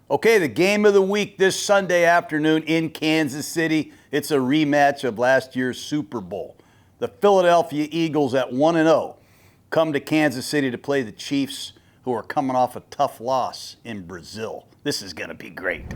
Okay, the game of the week this Sunday afternoon in Kansas City. It's a rematch of last year's Super Bowl. The Philadelphia Eagles at 1-0 come to Kansas City to play the Chiefs, who are coming off a tough loss in Brazil. This is going to be great.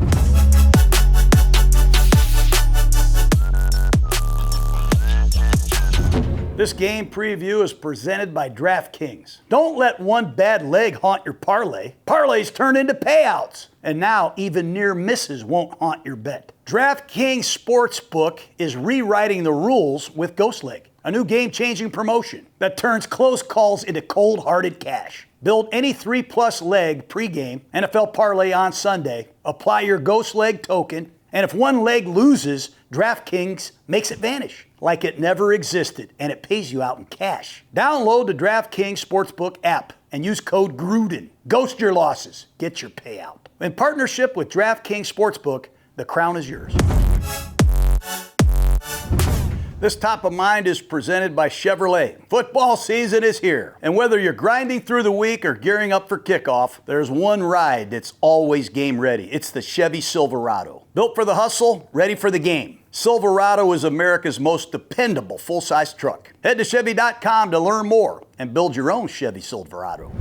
This game preview is presented by DraftKings. Don't let one bad leg haunt your parlay. Parlays turn into payouts. And now even near misses won't haunt your bet. DraftKings Sportsbook is rewriting the rules with Ghost Leg, a new game-changing promotion that turns close calls into cold-hearted cash. Build any 3+ leg pregame NFL parlay on Sunday, apply your Ghost Leg token, and if one leg loses, DraftKings makes it vanish like it never existed, and it pays you out in cash. Download the DraftKings Sportsbook app and use code Gruden. Ghost your losses. Get your payout. In partnership with DraftKings Sportsbook, the crown is yours. This Top of Mind is presented by Chevrolet. Football season is here, and whether you're grinding through the week or gearing up for kickoff, there's one ride that's always game ready. It's the Chevy Silverado. Built for the hustle, ready for the game. Silverado is America's most dependable full-size truck. Head to Chevy.com to learn more and build your own Chevy Silverado.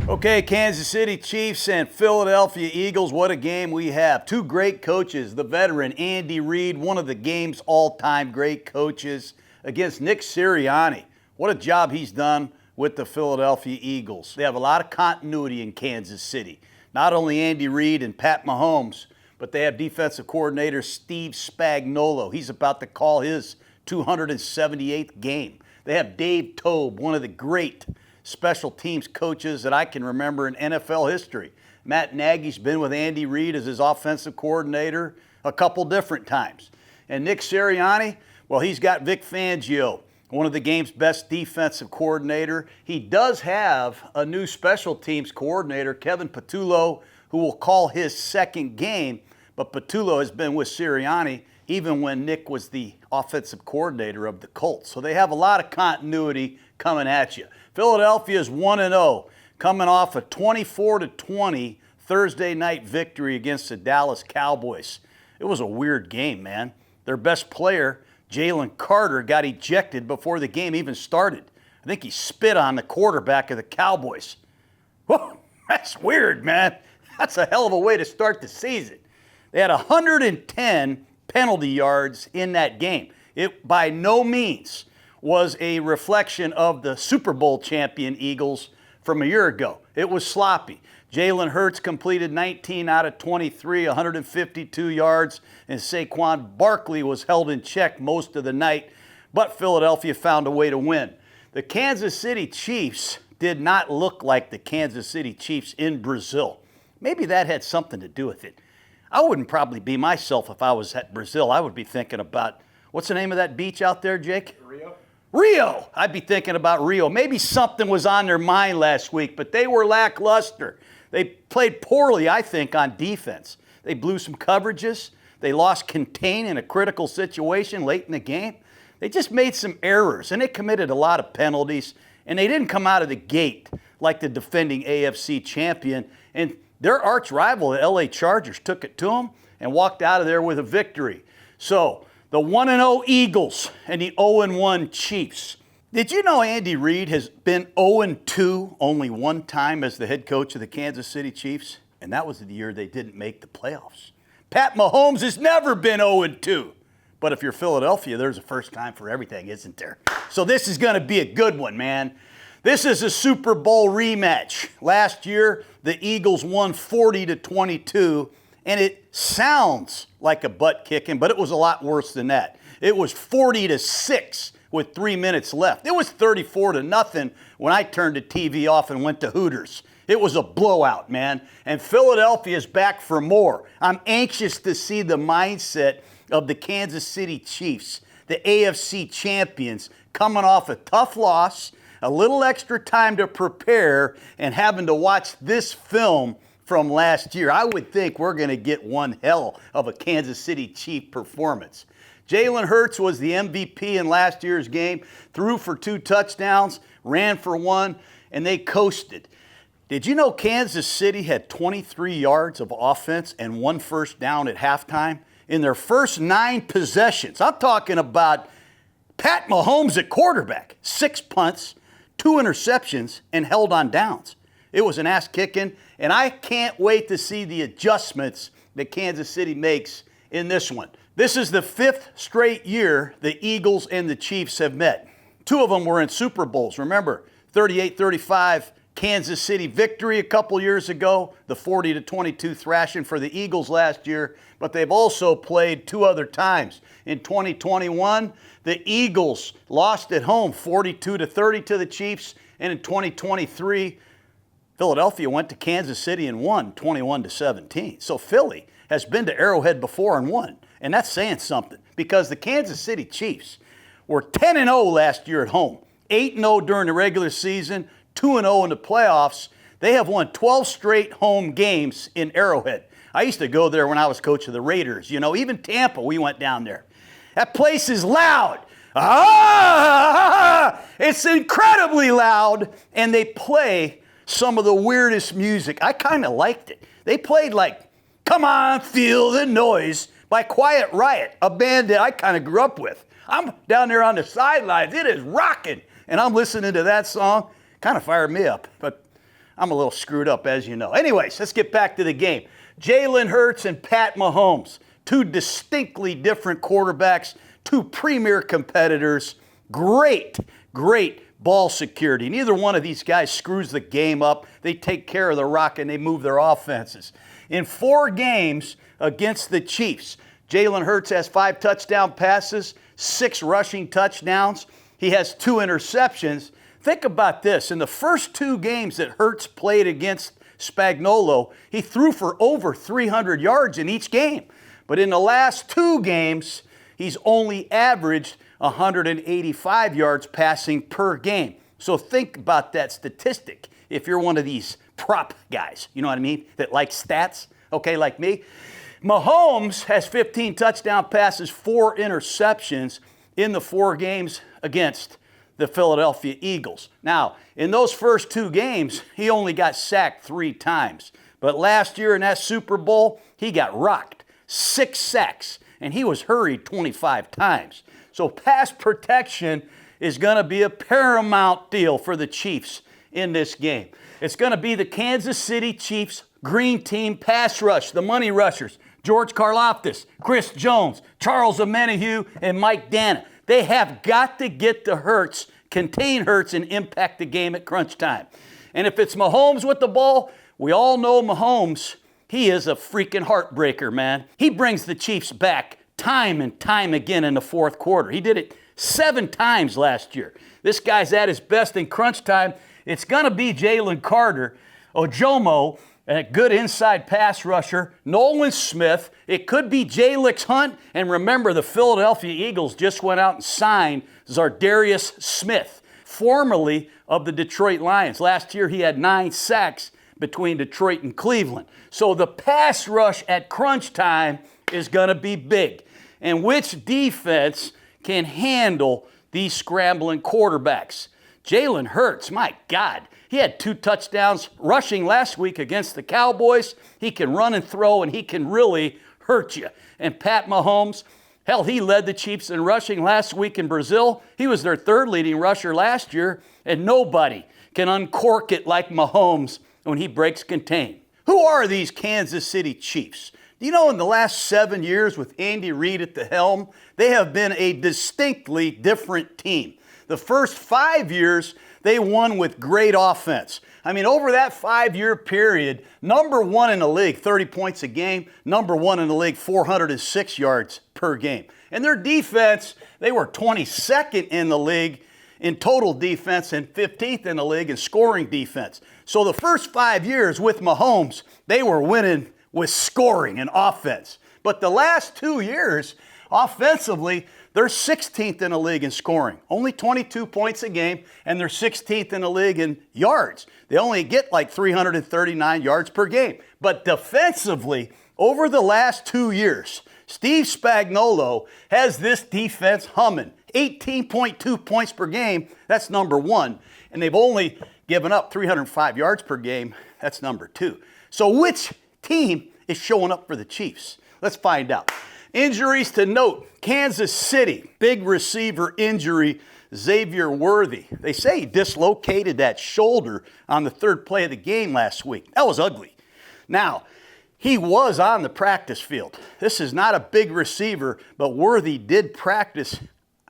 Okay, Kansas City Chiefs and Philadelphia Eagles, what a game we have. Two great coaches, the veteran Andy Reid, one of the game's all-time great coaches, against Nick Sirianni. What a job he's done with the Philadelphia Eagles. They have a lot of continuity in Kansas City. Not only Andy Reid and Pat Mahomes, but they have defensive coordinator Steve Spagnuolo. He's about to call his 278th game. They have Dave Toub, one of the great special teams coaches that I can remember in NFL history. Matt Nagy's been with Andy Reid as his offensive coordinator a couple different times. And Nick Sirianni, well, he's got Vic Fangio, one of the game's best defensive coordinator. He does have a new special teams coordinator, Kevin Patullo, who will call his second game. But Patullo has been with Sirianni even when Nick was the offensive coordinator of the Colts. So they have a lot of continuity coming at you. Philadelphia is 1-0, coming off a 24-20 Thursday night victory against the Dallas Cowboys. It was a weird game, man. Their best player, Jalen Carter, got ejected before the game even started. I think he spit on the quarterback of the Cowboys. Whoa, that's weird, man. That's a hell of a way to start the season. They had 110 penalty yards in that game. It by no means was a reflection of the Super Bowl champion Eagles from a year ago. It was sloppy. Jalen Hurts completed 19 out of 23, 152 yards, and Saquon Barkley was held in check most of the night, but Philadelphia found a way to win. The Kansas City Chiefs did not look like the Kansas City Chiefs in Brazil. Maybe that had something to do with it. I wouldn't probably be myself if I was at Brazil. I would be thinking about, what's the name of that beach out there, Jake? Rio. I'd be thinking about Rio. Maybe something was on their mind last week, but they were lackluster. They played poorly, I think, on defense. They blew some coverages. They lost contain in a critical situation late in the game. They just made some errors, and they committed a lot of penalties, and they didn't come out of the gate like the defending AFC champion. And their arch rival, the LA Chargers, took it to them and walked out of there with a victory. So, the 1-0 Eagles and the 0-1 Chiefs. Did you know Andy Reid has been 0-2 only one time as the head coach of the Kansas City Chiefs? And that was the year they didn't make the playoffs. Pat Mahomes has never been 0-2. But if you're Philadelphia, there's a first time for everything, isn't there? So this is going to be a good one, man. This is a Super Bowl rematch. Last year, the Eagles won 40-22. And it sounds like a butt kicking, but it was a lot worse than that. It was 40-6 with 3 minutes left. It was 34-0 when I turned the TV off and went to Hooters. It was a blowout, man. And Philadelphia is back for more. I'm anxious to see the mindset of the Kansas City Chiefs, the AFC champions, coming off a tough loss, a little extra time to prepare, and having to watch this film from last year. I would think we're going to get one hell of a Kansas City Chief performance. Jalen Hurts was the MVP in last year's game, threw for 2 touchdowns, ran for 1, and they coasted. Did you know Kansas City had 23 yards of offense and 1 first down at halftime in their first 9 possessions? I'm talking about Pat Mahomes at quarterback, 6 punts, 2 interceptions, and held on downs. It was an ass kicking, and I can't wait to see the adjustments that Kansas City makes in this one. This is the 5th straight year the Eagles and the Chiefs have met. 2 of them were in Super Bowls. Remember, 38-35 Kansas City victory a couple years ago, the 40-22 thrashing for the Eagles last year, but they've also played 2 other times. In 2021, the Eagles lost at home 42-30 to the Chiefs, and in 2023, Philadelphia went to Kansas City and won 21-17. So Philly has been to Arrowhead before and won, and that's saying something because the Kansas City Chiefs were 10-0 last year at home, 8-0 during the regular season, 2-0 in the playoffs. They have won 12 straight home games in Arrowhead. I used to go there when I was coach of the Raiders. You know, even Tampa, we went down there. That place is loud. It's incredibly loud, and they play some of the weirdest music. I kind of liked it. They played like Come On, Feel the Noise by Quiet Riot, a band that I kind of grew up with. I'm down there on the sidelines. It is rocking, and I'm listening to that song. Kind of fired me up, but I'm a little screwed up, as you know. Anyways, let's get back to the game. Jalen Hurts and Pat Mahomes, 2 distinctly different quarterbacks, 2 premier competitors. Great ball security. Neither one of these guys screws the game up. They take care of the rock and they move their offenses. In 4 games against the Chiefs, Jalen Hurts has 5 touchdown passes, 6 rushing touchdowns. He has 2 interceptions. Think about this. In the first 2 games that Hurts played against Spagnuolo, he threw for over 300 yards in each game. But in the last 2 games, he's only averaged 185 yards passing per game. So think about that statistic if you're one of these prop guys, you know what I mean, that like stats, okay, like me. Mahomes has 15 touchdown passes, 4 interceptions in the 4 games against the Philadelphia Eagles. Now, in those first 2 games, he only got sacked 3 times. But last year in that Super Bowl, he got rocked, 6 sacks, and he was hurried 25 times. So pass protection is going to be a paramount deal for the Chiefs in this game. It's going to be the Kansas City Chiefs green team pass rush, the money rushers, George Karlaftis, Chris Jones, Charles Omenihu, and Mike Dana. They have got to get to Hurts, contain Hurts, and impact the game at crunch time. And if it's Mahomes with the ball, we all know Mahomes, he is a freaking heartbreaker, man. He brings the Chiefs back time and time again in the 4th quarter. He did it 7 times last year. This guy's at his best in crunch time. It's going to be Jalen Carter, Ojomo, a good inside pass rusher, Nolan Smith. It could be Jalix Hunt. And remember, the Philadelphia Eagles just went out and signed Zardarius Smith, formerly of the Detroit Lions. Last year, he had 9 sacks between Detroit and Cleveland. So the pass rush at crunch time is going to be big. And which defense can handle these scrambling quarterbacks? Jalen Hurts, my God. He had 2 touchdowns rushing last week against the Cowboys. He can run and throw, and he can really hurt you. And Pat Mahomes, hell, he led the Chiefs in rushing last week in Brazil. He was their 3rd leading rusher last year, and nobody can uncork it like Mahomes when he breaks contain. Who are these Kansas City Chiefs? You know, in the last 7 years with Andy Reid at the helm, they have been a distinctly different team. The first 5 years, they won with great offense. I mean, over that 5-year period, number 1 in the league, 30 points a game, number 1 in the league, 406 yards per game. And their defense, they were 22nd in the league in total defense and 15th in the league in scoring defense. So the first 5 years with Mahomes, they were winning with scoring and offense. But the last 2 years, offensively, they're 16th in the league in scoring, only 22 points a game, and they're 16th in the league in yards. They only get like 339 yards per game. But defensively, over the last 2 years, Steve Spagnuolo has this defense humming. 18.2 points per game, that's number 1. And they've only given up 305 yards per game That's number 2. So which team is showing up for the Chiefs? Let's find out. Injuries to note. Kansas City, big receiver injury, Xavier Worthy. They say he dislocated that shoulder on the 3rd play of the game last week. That was ugly. Now, he was on the practice field. This is not a big receiver, but Worthy did practice.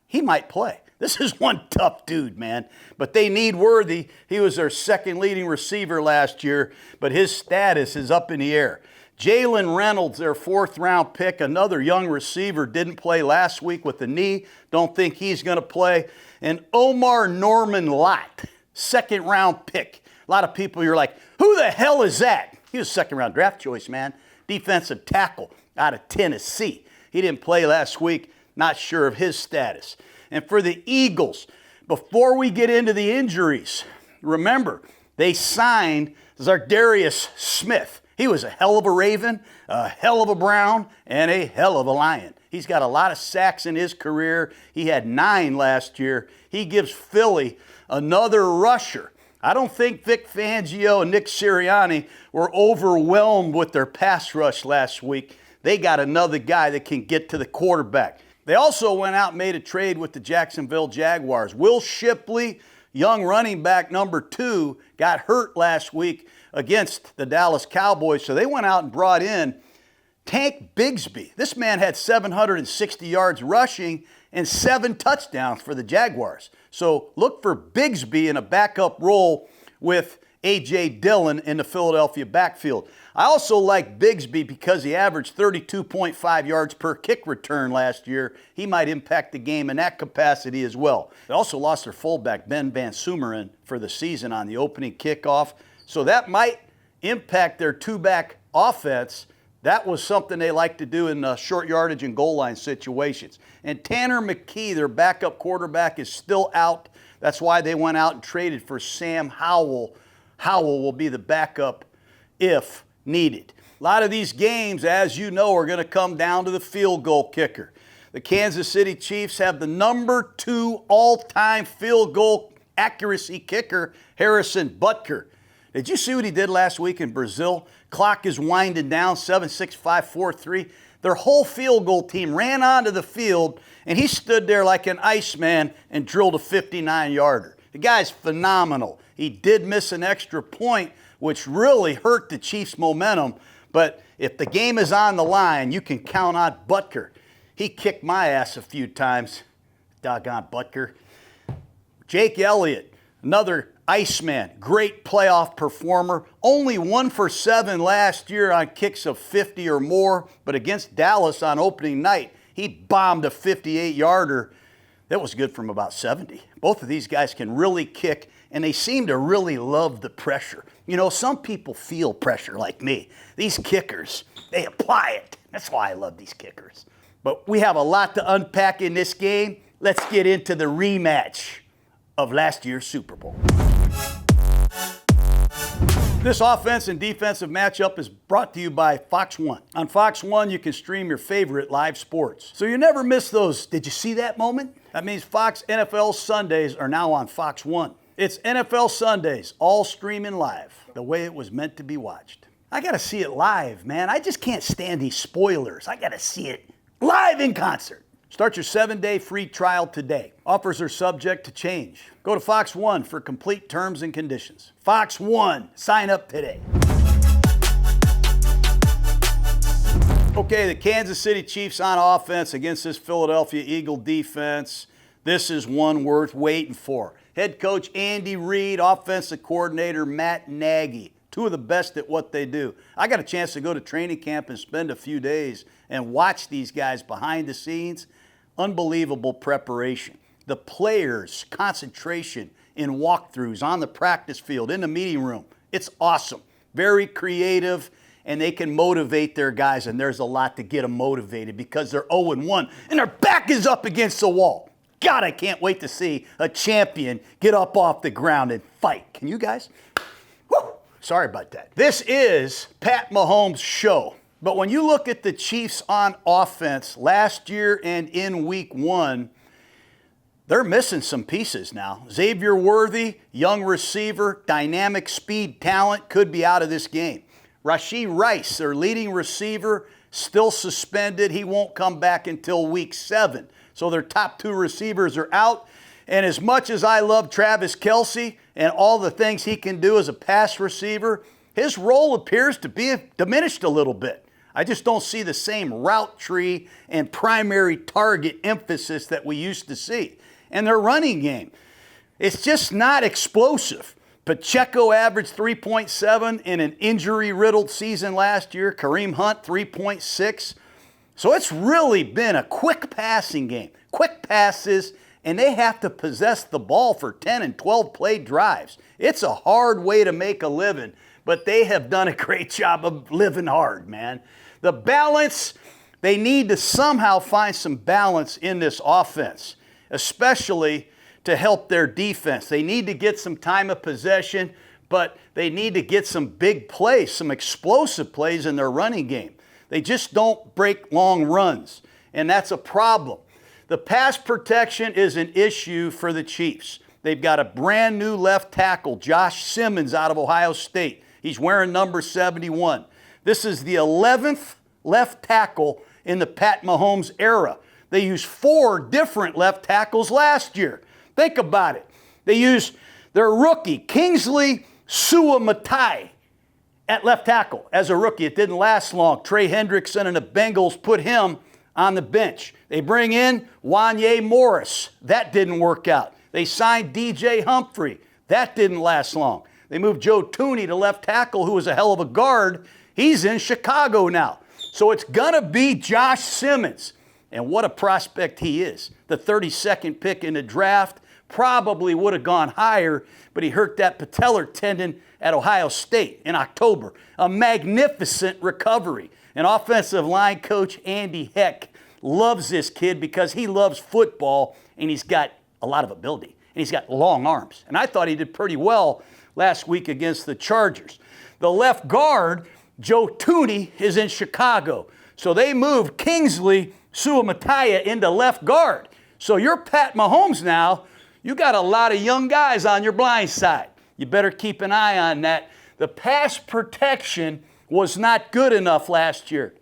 He might play. This is one tough dude, man. But they need Worthy. He was their 2nd leading receiver last year, but his status is up in the air. Jalen Reynolds, their 4th round pick, another young receiver, didn't play last week with the knee. Don't think he's going to play. And Omar Norman Lott, 2nd round pick. A lot of people, you're like, who the hell is that? He was a 2nd round draft choice, man. Defensive tackle out of Tennessee. He didn't play last week. Not sure of his status. And for the Eagles, before we get into the injuries, remember, they signed Zardarius Smith. He was a hell of a Raven, a hell of a Brown, and a hell of a Lion. He's got a lot of sacks in his career. He had 9 last year. He gives Philly another rusher. I don't think Vic Fangio and Nick Sirianni were overwhelmed with their pass rush last week. They got another guy that can get to the quarterback. They also went out and made a trade with the Jacksonville Jaguars. Will Shipley, young running back number 2, got hurt last week against the Dallas Cowboys, so they went out and brought in Tank Bigsby. This man had 760 yards rushing and 7 touchdowns for the Jaguars. So look for Bigsby in a backup role with A.J. Dillon in the Philadelphia backfield. I also like Bigsby because he averaged 32.5 yards per kick return last year. He might impact the game in that capacity as well. They also lost their fullback, Ben Van Sumeren, for the season on the opening kickoff. So that might impact their 2-back offense. That was something they like to do in short yardage and goal line situations. And Tanner McKee, their backup quarterback, is still out. That's why they went out and traded for Sam Howell. Howell will be the backup if needed. A lot of these games, as you know, are going to come down to the field goal kicker. The Kansas City Chiefs have the number 2 all-time field goal accuracy kicker, Harrison Butker. Did you see what he did last week in Brazil? Clock is winding down, 7-6, 5-4-3. Their whole field goal team ran onto the field, and he stood there like an Iceman and drilled a 59-yarder. The guy's phenomenal. He did miss an extra point, which really hurt the Chiefs' momentum. But if the game is on the line, you can count on Butker. He kicked my ass a few times. Doggone Butker. Jake Elliott, another Iceman, great playoff performer. Only 1 for 7 last year on kicks of 50 or more. But against Dallas on opening night, he bombed a 58-yarder. That was good from about 70. Both of these guys can really kick, and they seem to really love the pressure. You know, some people feel pressure like me. These kickers, they apply it. That's why I love these kickers. But we have a lot to unpack in this game. Let's get into the rematch of last year's Super Bowl. This offense and defensive matchup is brought to you by Fox 1. On Fox 1, you can stream your favorite live sports. So you never miss those, did you see that moment? That means Fox NFL Sundays are now on Fox 1. It's NFL Sundays, all streaming live, the way it was meant to be watched. I gotta see it live, man. I just can't stand these spoilers. I gotta see it live in concert. Start your 7-day free trial today. Offers are subject to change. Go to Fox 1 for complete terms and conditions. Fox 1, sign up today. Okay, the Kansas City Chiefs on offense against this Philadelphia Eagle defense. This is one worth waiting for. Head coach Andy Reid, offensive coordinator Matt Nagy. 2 of the best at what they do. I got a chance to go to training camp and spend a few days and watch these guys behind the scenes. Unbelievable preparation. The players' concentration in walkthroughs on the practice field, in the meeting room. It's awesome. Very creative, and they can motivate their guys, and there's a lot to get them motivated because they're 0-1, and their back is up against the wall. God, I can't wait to see a champion get up off the ground and fight. Can you guys? Woo! Sorry about that. This is Pat Mahomes' show. But when you look at the Chiefs on offense last year and in week 1, they're missing some pieces now. Xavier Worthy, young receiver, dynamic speed talent, could be out of this game. Rashee Rice, their leading receiver, still suspended. He won't come back until week 7. So their top 2 receivers are out. And as much as I love Travis Kelce and all the things he can do as a pass receiver, his role appears to be diminished a little bit. I just don't see the same route tree and primary target emphasis that we used to see. And their running game, it's just not explosive. Pacheco averaged 3.7 in an injury-riddled season last year. Kareem Hunt, 3.6. So it's really been a quick passing game. Quick passes, and they have to possess the ball for 10 and 12 play drives. It's a hard way to make a living, but they have done a great job of living hard, man. The balance, they need to somehow find some balance in this offense, especially to help their defense. They need to get some time of possession, but they need to get some big plays, some explosive plays in their running game. They just don't break long runs, and that's a problem. The pass protection is an issue for the Chiefs. They've got a brand new left tackle, Josh Simmons out of Ohio State. He's wearing number 71. This is the 11th left tackle in the Pat Mahomes era. They used 4 different left tackles last year. Think about it. They used their rookie, Kingsley Suamatai, at left tackle as a rookie. It didn't last long. Trey Hendrickson and the Bengals put him on the bench. They bring in Wanye Morris. That didn't work out. They signed DJ Humphrey. That didn't last long. They moved Joe Tooney to left tackle, who was a hell of a guard. He's in Chicago now. So it's going to be Josh Simmons. And what a prospect he is. The 32nd pick in the draft. Probably would have gone higher, but he hurt that patellar tendon at Ohio State in October. A magnificent recovery. An offensive line coach, Andy Heck, loves this kid because he loves football and he's got a lot of ability. And he's got long arms. And I thought he did pretty well last week against the Chargers. The left guard, Joe Tooney, is in Chicago. So they moved Kingsley Suamatai into left guard. So you're Pat Mahomes now. You got a lot of young guys on your blind side. You better keep an eye on that. The pass protection was not good enough last year.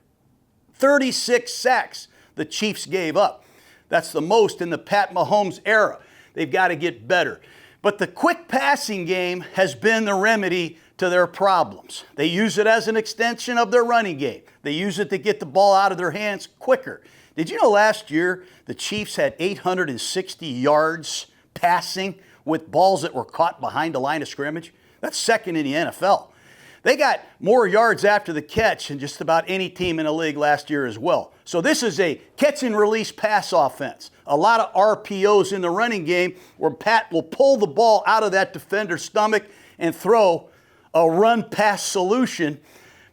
36 sacks the Chiefs gave up. That's the most in the Pat Mahomes era. They've got to get better. But the quick passing game has been the remedy to their problems. They use it as an extension of their running game. They use it to get the ball out of their hands quicker. Did you know last year the Chiefs had 860 yards passing with balls that were caught behind the line of scrimmage? That's second in the NFL. They got more yards after the catch than just about any team in the league last year as well. So this is a catch and release pass offense. A lot of RPOs in the running game where Pat will pull the ball out of that defender's stomach and throw a run-pass solution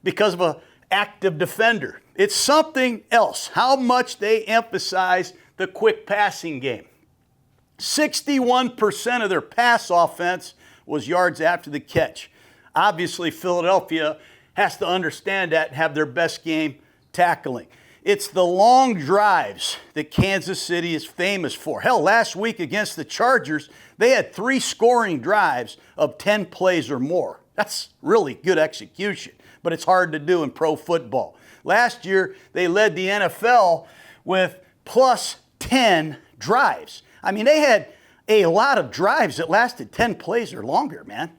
because of an active defender. It's something else, how much they emphasize the quick passing game. 61% of their pass offense was yards after the catch. Obviously, Philadelphia has to understand that and have their best game tackling. It's the long drives that Kansas City is famous for. Hell, last week against the Chargers, they had 3 scoring drives of 10 plays or more. That's really good execution, but it's hard to do in pro football. Last year, they led the NFL with plus 10 drives. I mean, they had a lot of drives that lasted 10 plays or longer, man.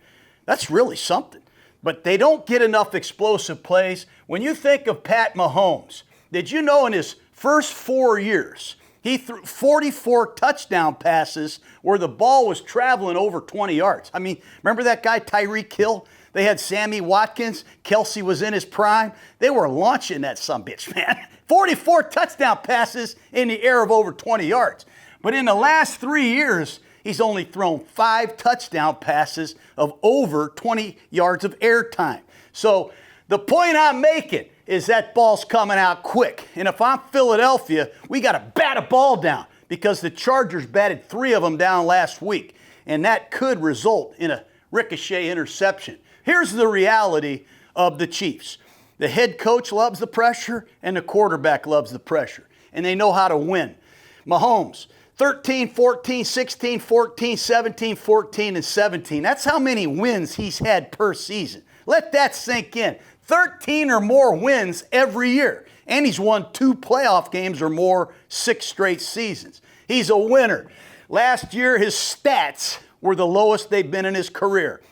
That's really something. But they don't get enough explosive plays. When you think of Pat Mahomes, did you know in his first 4 years, he threw 44 touchdown passes where the ball was traveling over 20 yards? I mean, remember that guy Tyreek Hill? They had Sammy Watkins. Kelsey was in his prime. They were launching that sumbitch, man. 44 touchdown passes in the air of over 20 yards. But in the last 3 years, he's only thrown 5 touchdown passes of over 20 yards of air time. So the point I'm making is that ball's coming out quick. And if I'm Philadelphia, we got to bat a ball down because the Chargers batted 3 of them down last week. And that could result in a ricochet interception. Here's the reality of the Chiefs. The head coach loves the pressure and the quarterback loves the pressure. And they know how to win. Mahomes, 13, 14, 16, 14, 17, 14, and 17. That's how many wins he's had per season. Let that sink in. 13 or more wins every year. And he's won 2 playoff games or more 6 straight seasons. He's a winner. Last year, his stats were the lowest they've been in his career.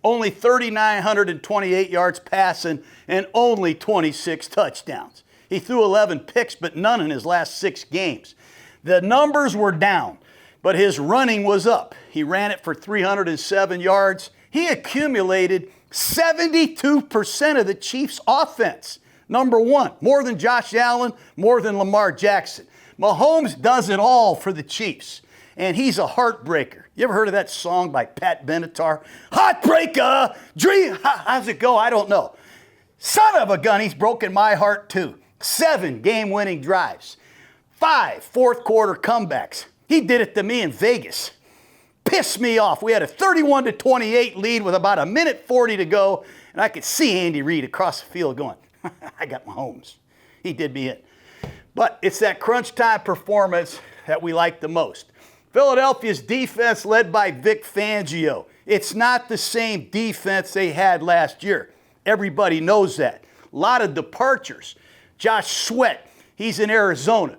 Only 3,928 yards passing and only 26 touchdowns. He threw 11 picks, but none in his last 6 games. The numbers were down, but his running was up. He ran it for 307 yards. He accumulated 72% of the Chiefs' offense. Number 1, more than Josh Allen, more than Lamar Jackson. Mahomes does it all for the Chiefs, and he's a heartbreaker. You ever heard of that song by Pat Benatar? Heartbreaker, dream, how's it go? I don't know. Son of a gun, he's broken my heart too. 7 game-winning drives. 5 fourth-quarter comebacks. He did it to me in Vegas. Pissed me off. We had a 31-28 lead with about 1:40 to go, and I could see Andy Reid across the field going, I got Mahomes. He did me in. But it's that crunch time performance that we like the most. Philadelphia's defense led by Vic Fangio. It's not the same defense they had last year. Everybody knows that. A lot of departures. Josh Sweat, he's in Arizona.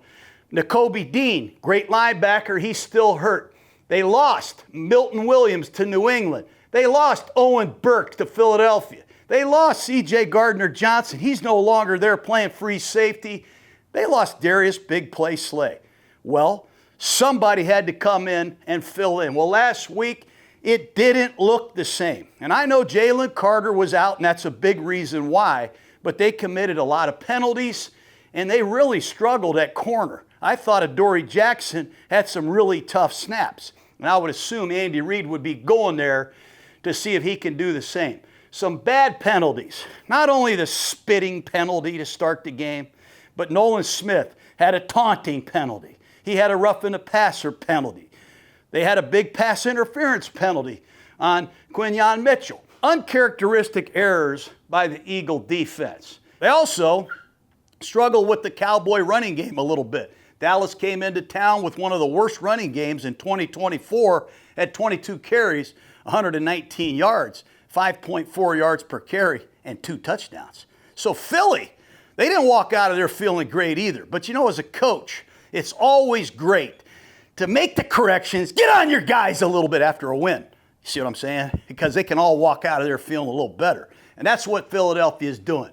Nakobe Dean, great linebacker, he's still hurt. They lost Milton Williams to New England. They lost Owen Burke to Philadelphia. They lost C.J. Gardner-Johnson. He's no longer there playing free safety. They lost Darius Big Play Slay. Well, somebody had to come in and fill in. Well, last week, it didn't look the same. And I know Jalen Carter was out, and that's a big reason why, but they committed a lot of penalties, and they really struggled at corner. I thought Adoree Jackson had some really tough snaps, and I would assume Andy Reid would be going there to see if he can do the same. Some bad penalties. Not only the spitting penalty to start the game, but Nolan Smith had a taunting penalty. He had a roughing the passer penalty. They had a big pass interference penalty on Quinyon Mitchell. Uncharacteristic errors by the Eagle defense. They also struggled with the Cowboy running game a little bit. Dallas came into town with one of the worst running games in 2024 at 22 carries, 119 yards, 5.4 yards per carry, and 2 touchdowns. So Philly, they didn't walk out of there feeling great either. But you know, as a coach, it's always great to make the corrections, get on your guys a little bit after a win. You see what I'm saying? Because they can all walk out of there feeling a little better. And that's what Philadelphia is doing.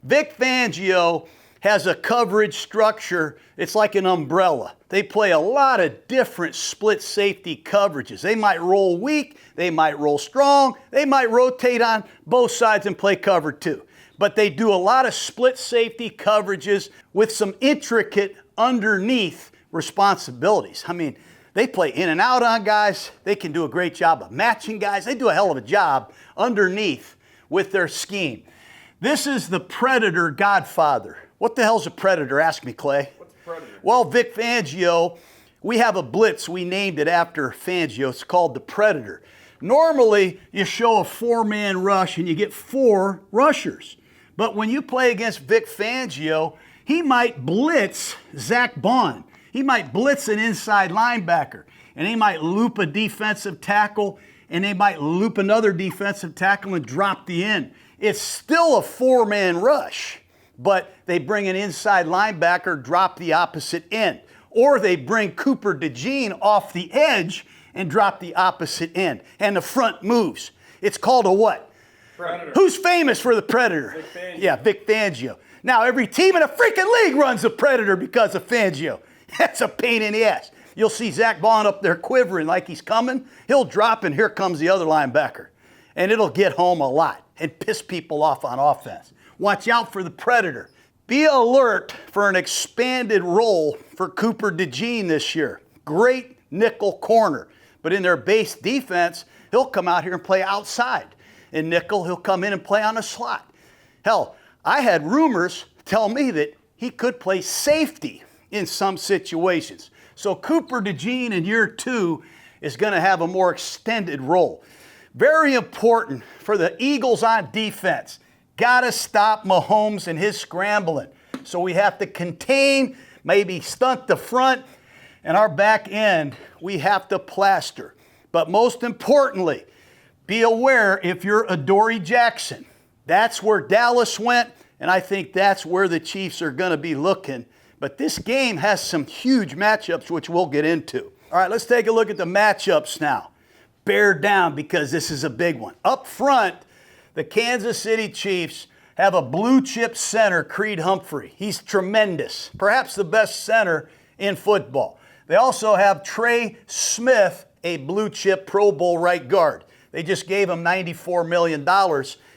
Vic Fangio has a coverage structure. It's like an umbrella. They play a lot of different split safety coverages. They might roll weak, they might roll strong, they might rotate on both sides and play cover 2. But they do a lot of split safety coverages with some intricate underneath responsibilities. I mean, they play in and out on guys. They can do a great job of matching guys. They do a hell of a job underneath with their scheme. This is the Predator Godfather. What the hell's a Predator? Ask me, Clay. What's a Predator? Well, Vic Fangio, we have a blitz. We named it after Fangio. It's called the Predator. Normally, you show a 4-man rush and you get 4 rushers. But when you play against Vic Fangio, he might blitz Zach Bond. He might blitz an inside linebacker. And he might loop a defensive tackle, and they might loop another defensive tackle and drop the end. It's still a 4-man rush, but they bring an inside linebacker, drop the opposite end. Or they bring Cooper DeJean off the edge and drop the opposite end. And the front moves. It's called a what? Predator. Who's famous for the Predator? Vic Fangio. Yeah, Vic Fangio. Now, every team in the freaking league runs a Predator because of Fangio. That's a pain in the ass. You'll see Zach Bond up there quivering like he's coming. He'll drop, and here comes the other linebacker. And it'll get home a lot and piss people off on offense. Watch out for the Predator. Be alert for an expanded role for Cooper DeJean this year. Great nickel corner. But in their base defense, he'll come out here and play outside. In nickel, he'll come in and play on a slot. Hell, I had rumors tell me that he could play safety in some situations. So Cooper DeJean in year 2 is going to have a more extended role. Very important for the Eagles on defense. Got to stop Mahomes and his scrambling. So we have to contain, maybe stunt the front, And our back end, we have to plaster. But most importantly, be aware if you're Adoree Jackson. That's where Dallas went, and I think that's where the Chiefs are going to be looking. But this game has some huge matchups, which we'll get into. All right, let's take a look at the matchups now. Bear down because this is a big one. Up front, the Kansas City Chiefs have a blue chip center, Creed Humphrey. He's tremendous, perhaps the best center in football. They also have Trey Smith, a blue chip Pro Bowl right guard. They just gave him $94 million.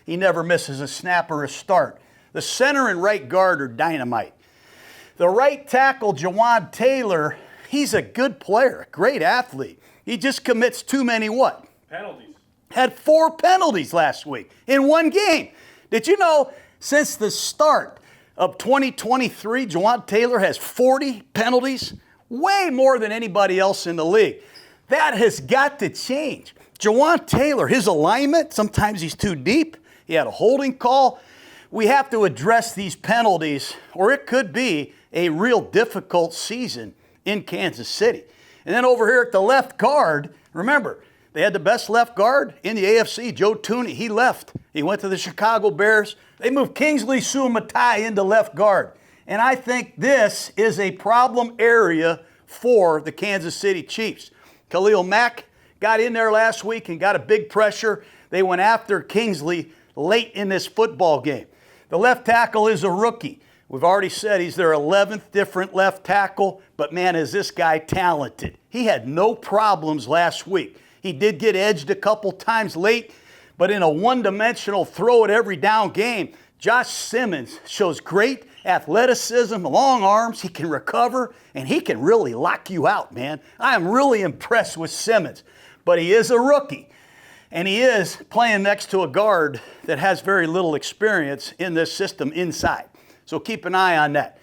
He never misses a snap or a start. The center and right guard are dynamite. The right tackle, Jawaan Taylor, he's a good player, a great athlete. He just commits too many what? Penalties. Had 4 penalties last week in one game. Did you know since the start of 2023, Jawaan Taylor has 40 penalties? Way more than anybody else in the league. That has got to change. Jawaan Taylor, his alignment, sometimes he's too deep. He had a holding call. We have to address these penalties, or it could be a real difficult season in Kansas City. And then over here at the left guard, remember, they had the best left guard in the AFC, Joe Thuney. He left. He went to the Chicago Bears. They moved Kingsley Sumatai into left guard. And I think this is a problem area for the Kansas City Chiefs. Khalil Mack got in there last week and got a big pressure. They went after Kingsley late in this football game. The left tackle is a rookie. We've already said he's their 11th different left tackle, but man, is this guy talented. He had no problems last week. He did get edged a couple times late, but in a one-dimensional throw at every down game, Josh Simmons shows great athleticism, long arms, he can recover, and he can really lock you out, man. I am really impressed with Simmons, but he is a rookie. And he is playing next to a guard that has very little experience in this system inside. So keep an eye on that.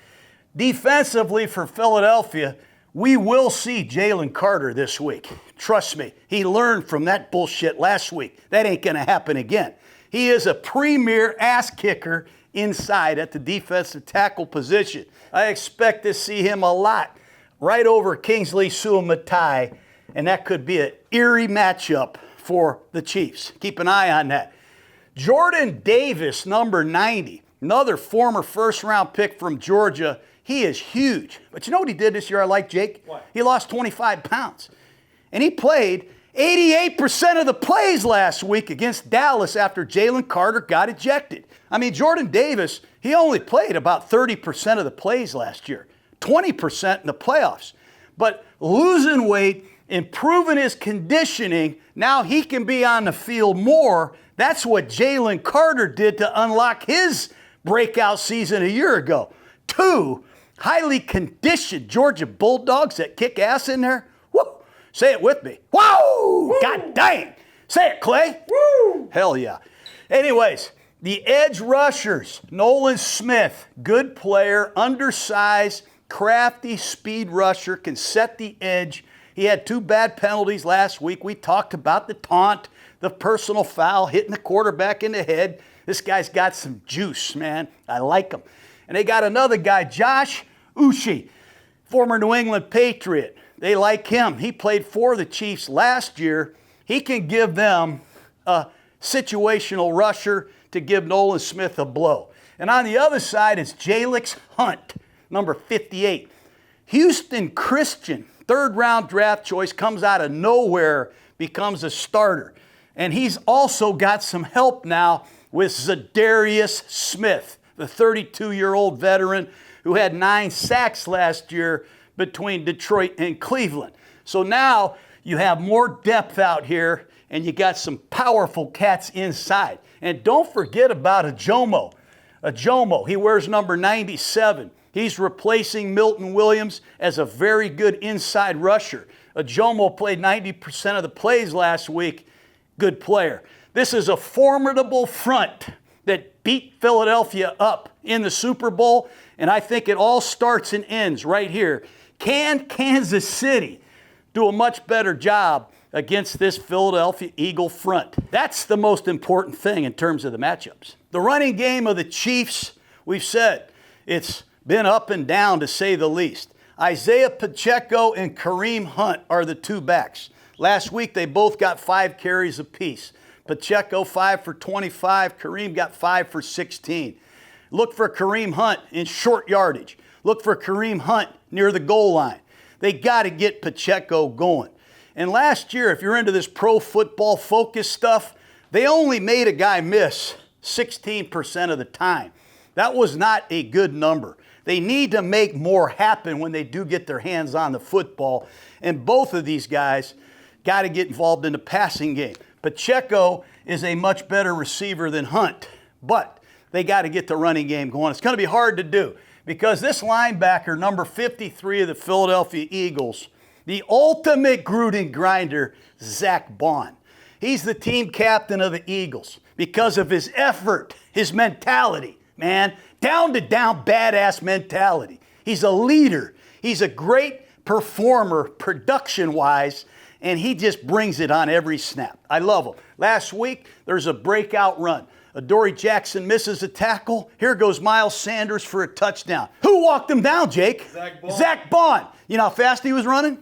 Defensively for Philadelphia, we will see Jalen Carter this week. Trust me, he learned from that bullshit last week. That ain't going to happen again. He is a premier ass kicker inside at the defensive tackle position. I expect to see him a lot right over Kingsley Sumatai, and that could be an eerie matchup for the Chiefs. Keep an eye on that. Jordan Davis, number 90, another former first-round pick from Georgia. He is huge. But you know what he did this year I like, Jake? What? He lost 25 pounds. And he played 88% of the plays last week against Dallas after Jalen Carter got ejected. I mean, Jordan Davis, he only played about 30% of the plays last year, 20% in the playoffs. But losing weight, improving his conditioning, now he can be on the field more. That's what Jalen Carter did to unlock his breakout season a year ago. 2 highly conditioned Georgia Bulldogs that kick ass in there. Woo! Say it with me. Whoa! Woo! God dang! Say it, Clay. Woo! Hell yeah. Anyways, the edge rushers, Nolan Smith, good player, undersized, crafty speed rusher, can set the edge. He had 2 bad penalties last week. We talked about the taunt, the personal foul, hitting the quarterback in the head. This guy's got some juice, man. I like him. And they got another guy, Josh Uche, former New England Patriot. They like him. He played for the Chiefs last year. He can give them a situational rusher to give Nolan Smith a blow. And on the other side is Jalix Hunt, number 58. Houston Christian, 3rd-round draft choice, comes out of nowhere, becomes a starter. And he's also got some help now with Zadarius Smith, the 32-year-old veteran who had 9 sacks last year between Detroit and Cleveland. So now you have more depth out here, and you got some powerful cats inside. And don't forget about Ajomo. Ajomo, he wears number 97. He's replacing Milton Williams as a very good inside rusher. Ajomo played 90% of the plays last week. Good player. This is a formidable front that beat Philadelphia up in the Super Bowl, and I think it all starts and ends right here. Can Kansas City do a much better job against this Philadelphia Eagle front? That's the most important thing in terms of the matchups. The running game of the Chiefs, we've said, it's been up and down to say the least. Isaiah Pacheco and Kareem Hunt are the two backs. Last week, they both got 5 carries apiece. Pacheco 5 for 25, Kareem got 5 for 16. Look for Kareem Hunt in short yardage. Look for Kareem Hunt near the goal line. They got to get Pacheco going. And last year, if you're into this pro football focus stuff, they only made a guy miss 16% of the time. That was not a good number. They need to make more happen when they do get their hands on the football. And both of these guys got to get involved in the passing game. Pacheco is a much better receiver than Hunt, but they got to get the running game going. It's going to be hard to do because this linebacker, number 53 of the Philadelphia Eagles, the ultimate Gruden grinder, Zack Baun. He's the team captain of the Eagles because of his effort, his mentality, man, down to down badass mentality. He's a leader. He's a great performer production-wise, and he just brings it on every snap. I love him. Last week, there's a breakout run. Adoree Jackson misses a tackle. Here goes Miles Sanders for a touchdown. Who walked him down, Jake? Zack Baun. Zack Baun. You know how fast he was running?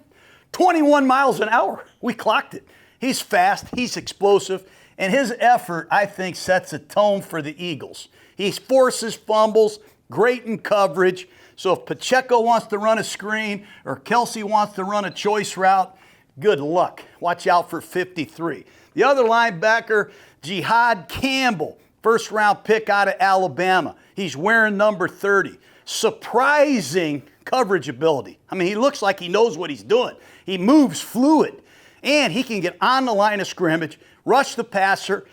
21 miles an hour. We clocked it. He's fast, he's explosive, and his effort, I think, sets a tone for the Eagles. He forces fumbles, great in coverage. So if Pacheco wants to run a screen or Kelsey wants to run a choice route, good luck. Watch out for 53. The other linebacker, Jihad Campbell, first-round pick out of Alabama. He's wearing number 30. Surprising coverage ability. I mean, he looks like he knows what he's doing. He moves fluid, and he can get on the line of scrimmage, rush the passer,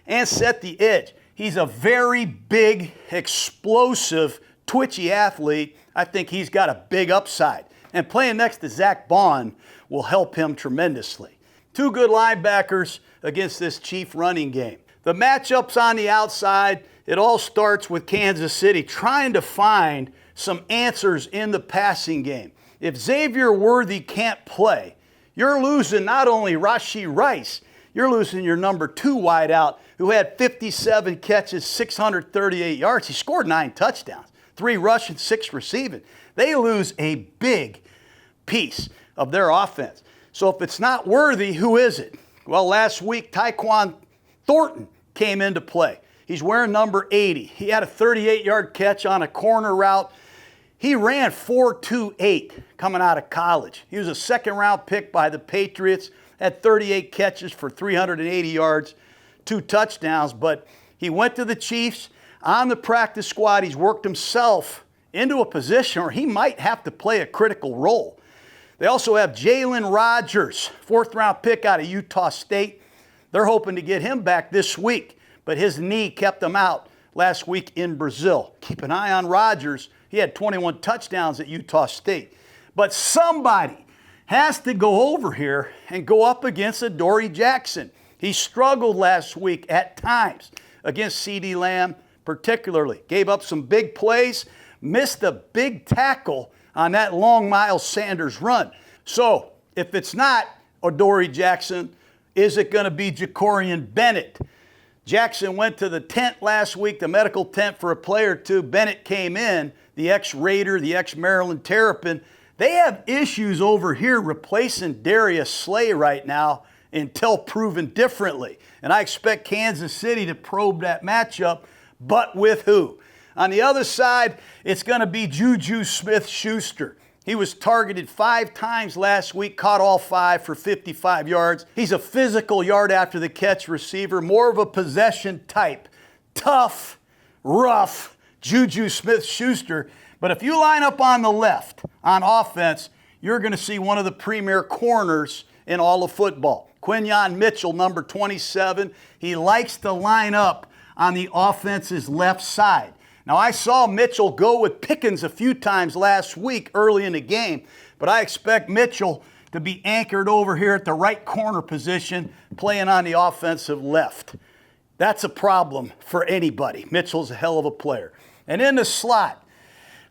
and set the edge. He's a very big, explosive, twitchy athlete. I think he's got a big upside. And playing next to Zack Baun will help him tremendously. Two good linebackers against this Chief running game. The matchups on the outside, it all starts with Kansas City trying to find some answers in the passing game. If Xavier Worthy can't play, you're losing not only Rashee Rice, you're losing your number 2 wideout who had 57 catches, 638 yards. He scored 9 touchdowns, 3 rushing, 6 receiving. They lose a big piece of their offense. So if it's not Worthy, who is it? Well, last week, Tyquan Thornton came into play. He's wearing number 80. He had a 38-yard catch on a corner route. He ran 4.28 coming out of college. He was a second-round pick by the Patriots, had 38 catches for 380 yards, 2 touchdowns, but he went to the Chiefs on the practice squad. He's worked himself into a position where he might have to play a critical role. They also have Jalen Rogers, 4th-round pick out of Utah State. They're hoping to get him back this week, but his knee kept him out last week in Brazil. Keep an eye on Rogers. He had 21 touchdowns at Utah State. But somebody has to go over here and go up against Adoree Jackson. He struggled last week at times against CeeDee Lamb particularly. Gave up some big plays, missed a big tackle on that long Miles Sanders run. So if it's not Adoree Jackson, is it going to be Jacorian Bennett? Jackson went to the tent last week, the medical tent for a play or two. Bennett came in, the ex-Raider, the ex-Maryland Terrapin. They have issues over here replacing Darius Slay right now until proven differently. And I expect Kansas City to probe that matchup, but with who? On the other side, it's going to be Juju Smith-Schuster. He was targeted 5 times last week, caught all 5 for 55 yards. He's a physical yard after the catch receiver, more of a possession type. Tough, rough, Juju Smith-Schuster. But if you line up on the left on offense, you're going to see one of the premier corners in all of football. Quinyon Mitchell, number 27. He likes to line up on the offense's left side. Now, I saw Mitchell go with Pickens a few times last week early in the game, but I expect Mitchell to be anchored over here at the right corner position, playing on the offensive left. That's a problem for anybody. Mitchell's a hell of a player. And in the slot,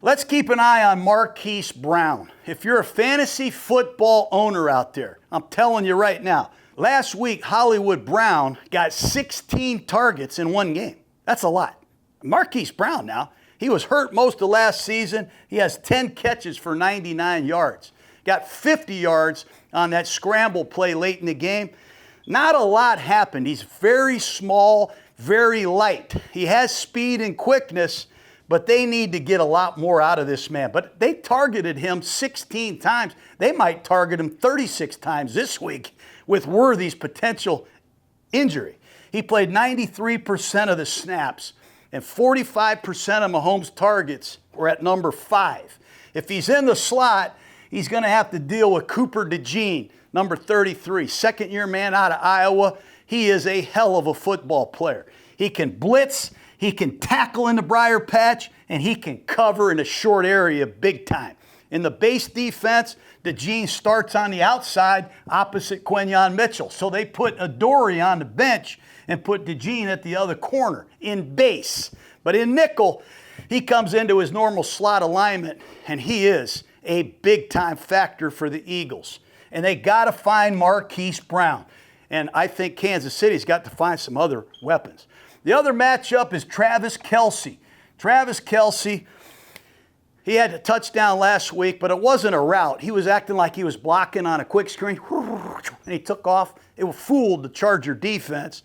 let's keep an eye on Marquise Brown. If you're a fantasy football owner out there, I'm telling you right now, last week, Hollywood Brown got 16 targets in one game. That's a lot. Marquise Brown now, He was hurt most of last season. He has 10 catches for 99 yards. Got 50 yards on that scramble play late in the game. Not a lot happened. He's very small, very light. He has speed and quickness, but they need to get a lot more out of this man. But they targeted him 16 times. They might target him 36 times this week with Worthy's potential injury. He played 93% of the snaps, and 45% of Mahomes' targets were at number 5. If he's in the slot, he's going to have to deal with Cooper DeJean, number 33, second-year man out of Iowa. He is a hell of a football player. He can blitz, he can tackle in the briar patch, and he can cover in a short area big time. In the base defense, DeJean starts on the outside opposite Quinyon Mitchell. So they put Adoree on the bench and put DeJean at the other corner in base. But in nickel, he comes into his normal slot alignment, and he is a big-time factor for the Eagles. And they got to find Marquise Brown. And I think Kansas City's got to find some other weapons. The other matchup is Travis Kelce. Travis Kelce, he had a touchdown last week, but it wasn't a route. He was acting like he was blocking on a quick screen, and he took off. It fooled the Charger defense.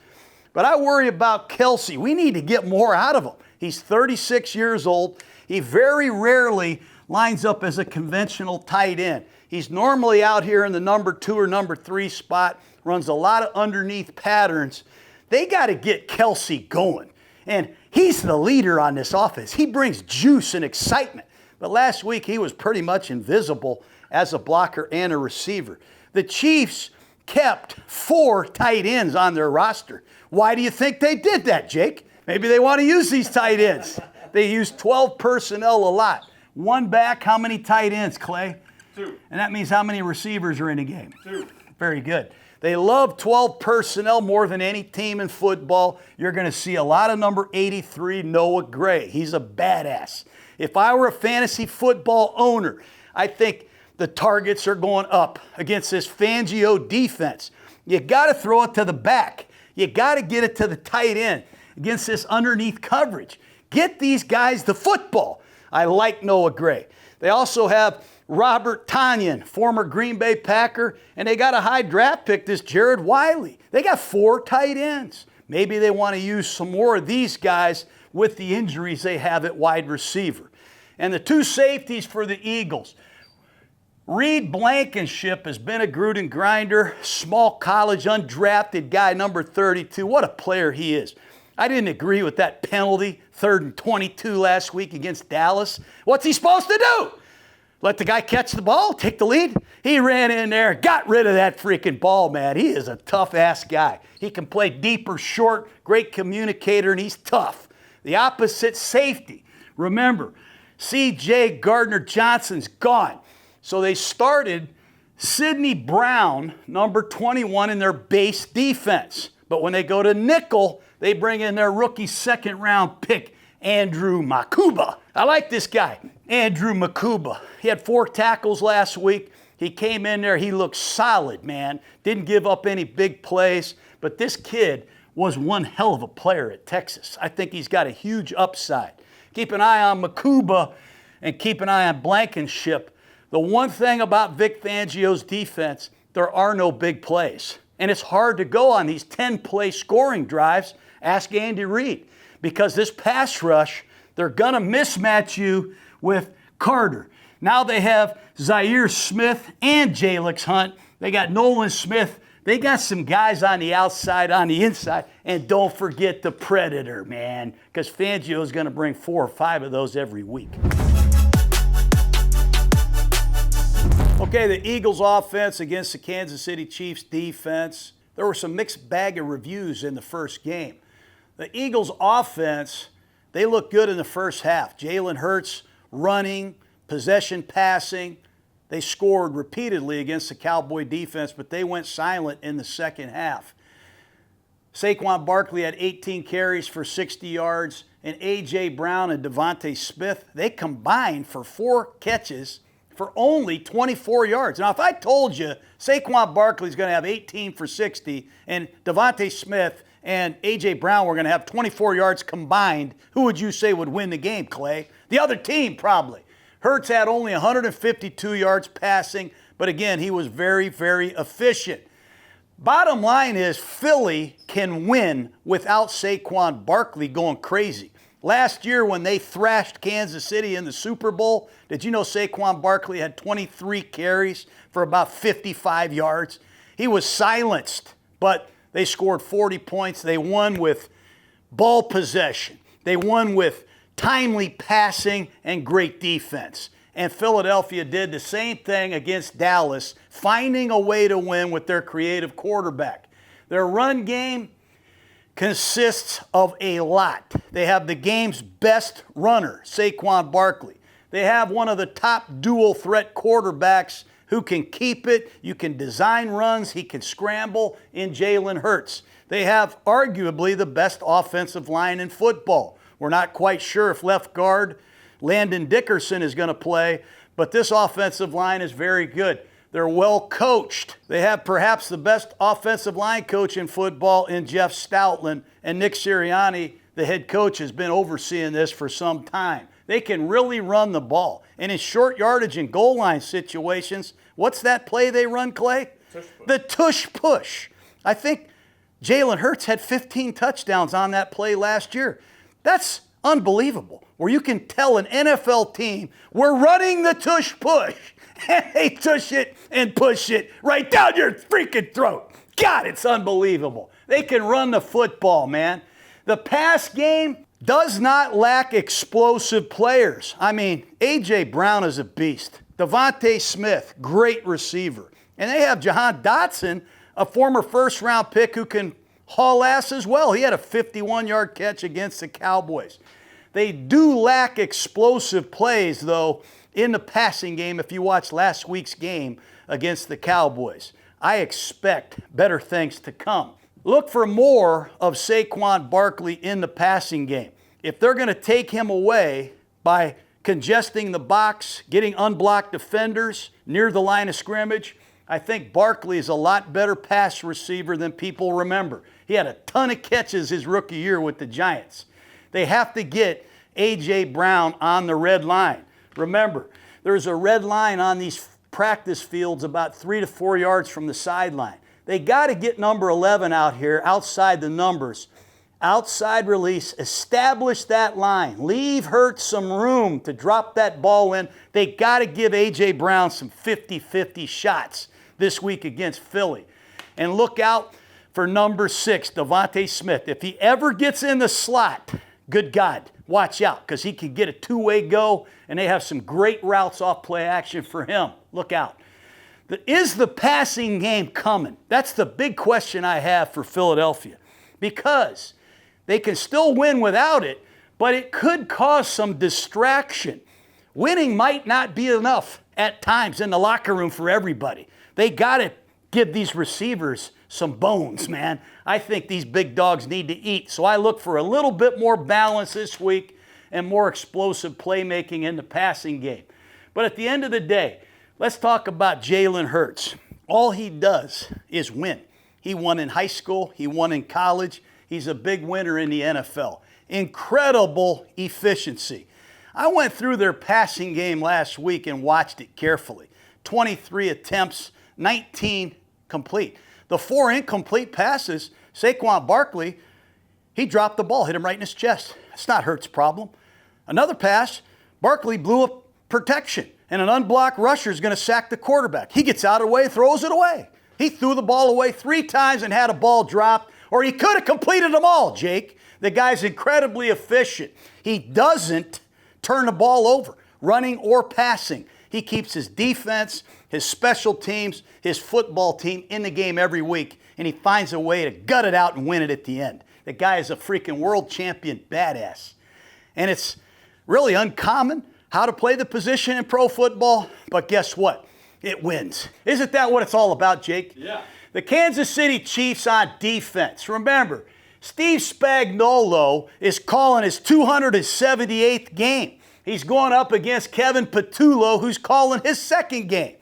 But I worry about Kelce. We need to get more out of him. He's 36 years old. He very rarely lines up as a conventional tight end. He's normally out here in the number 2 or number 3 spot, runs a lot of underneath patterns. They got to get Kelce going. And he's the leader on this offense. He brings juice and excitement. But last week, he was pretty much invisible as a blocker and a receiver. The Chiefs kept 4 tight ends on their roster. Why do you think they did that, Jake? Maybe they want to use these tight ends. They use 12 personnel a lot. 1 back, how many tight ends, Clay? 2. And that means how many receivers are in a game? 2. Very good. They love 12 personnel more than any team in football. You're going to see a lot of number 83, Noah Gray. He's a badass. If I were a fantasy football owner, I think the targets are going up against this Fangio defense. You got to throw it to the back. You got to get it to the tight end against this underneath coverage. Get these guys the football. I like Noah Gray. They also have Robert Tonyan, former Green Bay Packer, and they got a high draft pick, this Jared Wiley. They got 4 tight ends. Maybe they want to use some more of these guys with the injuries they have at wide receiver. And the 2 safeties for the Eagles. Reed Blankenship has been a Gruden grinder, small college, undrafted guy, number 32. What a player he is. I didn't agree with that penalty, 3rd and 22 last week against Dallas. What's he supposed to do? Let the guy catch the ball, take the lead? He ran in there, got rid of that freaking ball, man. He is a tough-ass guy. He can play deep or short, great communicator, and he's tough. The opposite safety. Remember, C.J. Gardner-Johnson's gone. So they started Sidney Brown, number 21, in their base defense. But when they go to nickel, they bring in their rookie 2nd-round pick, Andrew Makuba. I like this guy, Andrew Makuba. He had 4 tackles last week. He came in there. He looked solid, man. Didn't give up any big plays. But this kid was one hell of a player at Texas. I think he's got a huge upside. Keep an eye on Makuba and keep an eye on Blankenship. The one thing about Vic Fangio's defense, there are no big plays. And it's hard to go on these 10-play scoring drives. Ask Andy Reid. Because this pass rush, they're going to mismatch you with Carter. Now they have Zaire Smith and Jalix Hunt. They got Nolan Smith. They got some guys on the outside, on the inside. And don't forget the Predator, man. Because Fangio is going to bring 4 or 5 of those every week. Okay, the Eagles offense against the Kansas City Chiefs defense. There were some mixed bag of reviews in the first game. The Eagles offense, they looked good in the first half. Jalen Hurts running, possession passing. They scored repeatedly against the Cowboy defense, but they went silent in the second half. Saquon Barkley had 18 carries for 60 yards, and A.J. Brown and Devontae Smith, they combined for 4 catches for only 24 yards. Now, if I told you Saquon Barkley's going to have 18 for 60 and Devontae Smith and A.J. Brown were going to have 24 yards combined, who would you say would win the game, Clay? The other team, probably. Hurts had only 152 yards passing, but again, he was very, very efficient. Bottom line is Philly can win without Saquon Barkley going crazy. Last year when they thrashed Kansas City in the Super Bowl, did you know Saquon Barkley had 23 carries for about 55 yards? He was silenced, but they scored 40 points. They won with ball possession. They won with timely passing and great defense. And Philadelphia did the same thing against Dallas, finding a way to win with their creative quarterback. Their run game consists of a lot. They have the game's best runner, Saquon Barkley. They have one of the top dual threat quarterbacks who can keep it. You can design runs. He can scramble in Jalen Hurts. They have arguably the best offensive line in football. We're not quite sure if left guard Landon Dickerson is going to play, but this offensive line is very good. They're well coached. They have perhaps the best offensive line coach in football in Jeff Stoutland, and Nick Sirianni, the head coach, has been overseeing this for some time. They can really run the ball. And in short yardage and goal line situations, what's that play they run, Clay? The tush push. I think Jalen Hurts had 15 touchdowns on that play last year. That's unbelievable, where you can tell an NFL team, we're running the tush push. And they tush it and push it right down your freaking throat. God, it's unbelievable. They can run the football, man. The pass game does not lack explosive players. I mean, A.J. Brown is a beast. Devontae Smith, great receiver. And they have Jahan Dotson, a former first-round pick who can haul ass as well. He had a 51-yard catch against the Cowboys. They do lack explosive plays, though, in the passing game. If you watch last week's game against the Cowboys, I expect better things to come. Look for more of Saquon Barkley in the passing game. If they're going to take him away by congesting the box, getting unblocked defenders near the line of scrimmage, I think Barkley is a lot better pass receiver than people remember. He had a ton of catches his rookie year with the Giants. They have to get A.J. Brown on the red line. Remember, there's a red line on these practice fields about 3 to 4 yards from the sideline. They got to get number 11 out here outside the numbers. Outside release, establish that line. Leave Hurts some room to drop that ball in. They got to give A.J. Brown some 50-50 shots this week against Philly. And look out for number 6, Devontae Smith. If he ever gets in the slot, good God, watch out, because he can get a two-way go, and they have some great routes off play action for him. Look out. Is the passing game coming? That's the big question I have for Philadelphia, because they can still win without it, but it could cause some distraction. Winning might not be enough at times in the locker room for everybody. They got to give these receivers some bones, man. I think these big dogs need to eat. So I look for a little bit more balance this week and more explosive playmaking in the passing game. But at the end of the day, let's talk about Jalen Hurts. All he does is win. He won in high school. He won in college. He's a big winner in the NFL. Incredible efficiency. I went through their passing game last week and watched it carefully. 23 attempts, 19 complete. The 4 incomplete passes, Saquon Barkley, he dropped the ball, hit him right in his chest. It's not Hurts' problem. Another pass, Barkley blew up protection, and an unblocked rusher is going to sack the quarterback. He gets out of the way, throws it away. He threw the ball away 3 times and had a ball dropped, or he could have completed them all, Jake. The guy's incredibly efficient. He doesn't turn the ball over, running or passing. He keeps his defense, his special teams, his football team in the game every week, and he finds a way to gut it out and win it at the end. The guy is a freaking world champion badass. And it's really uncommon how to play the position in pro football, but guess what? It wins. Isn't that what it's all about, Jake? Yeah. The Kansas City Chiefs on defense. Remember, Steve Spagnuolo is calling his 278th game. He's going up against Kevin Patullo, who's calling his second game.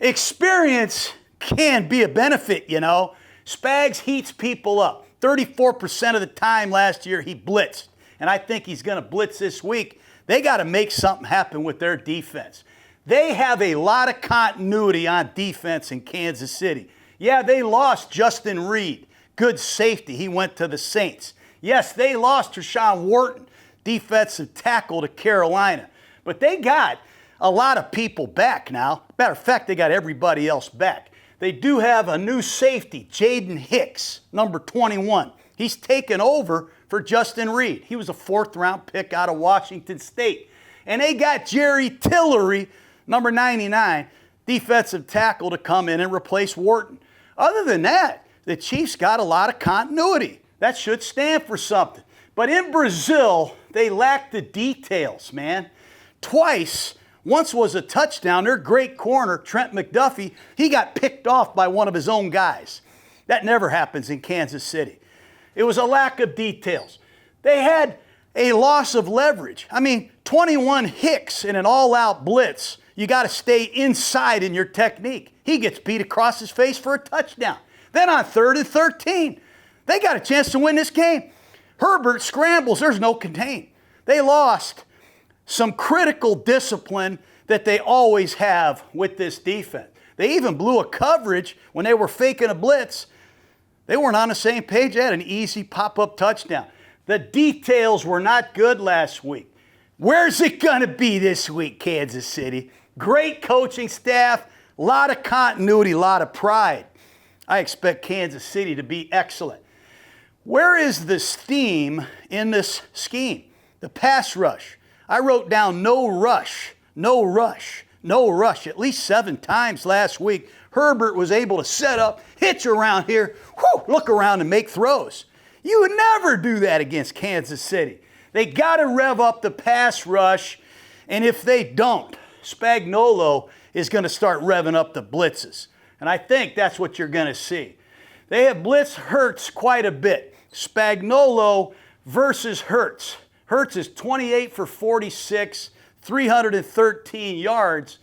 Experience can be a benefit, you know. Spags heats people up. 34% of the time last year he blitzed, and I think he's going to blitz this week. They got to make something happen with their defense. They have a lot of continuity on defense in Kansas City. Yeah, they lost Justin Reed, good safety. He went to the Saints. Yes, they lost Tershawn Wharton, defensive tackle, to Carolina. But they got a lot of people back now. Matter of fact, they got everybody else back. They do have a new safety, Jaden Hicks, number 21. He's taken over for Justin Reed. He was a 4th-round pick out of Washington State. And they got Jerry Tillery, number 99, defensive tackle, to come in and replace Wharton. Other than that, the Chiefs got a lot of continuity. That should stand for something. But in Brazil, they lack the details, man. Twice, once was a touchdown. Their great corner, Trent McDuffie, he got picked off by one of his own guys. That never happens in Kansas City. It was a lack of details. They had a loss of leverage. I mean, 21 Hicks in an all-out blitz. You got to stay inside in your technique. He gets beat across his face for a touchdown. Then on 3rd and 13, they got a chance to win this game. Herbert scrambles. There's no contain. They lost some critical discipline that they always have with this defense. They even blew a coverage when they were faking a blitz. They weren't on the same page. They had an easy pop-up touchdown. The details were not good last week. Where's it going to be this week, Kansas City? Great coaching staff, a lot of continuity, a lot of pride. I expect Kansas City to be excellent. Where is the steam in this scheme? The pass rush. I wrote down no rush, no rush, no rush at least 7 times last week. Herbert was able to set up, hitch around here, look around and make throws. You would never do that against Kansas City. They got to rev up the pass rush, and if they don't, Spagnuolo is going to start revving up the blitzes. And I think that's what you're going to see. They have blitzed Hurts quite a bit. Spagnuolo versus Hurts. Hurts is 28 for 46, 313 yards,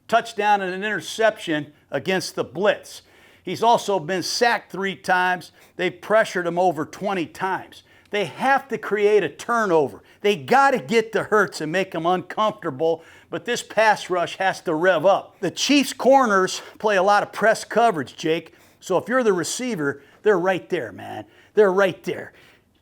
touchdown and an interception against the blitz. He's also been sacked 3 times. They've pressured him over 20 times. They have to create a turnover. They got to get to Hurts and make him uncomfortable, but this pass rush has to rev up. The Chiefs' corners play a lot of press coverage, Jake. So if you're the receiver, they're right there, man. They're right there.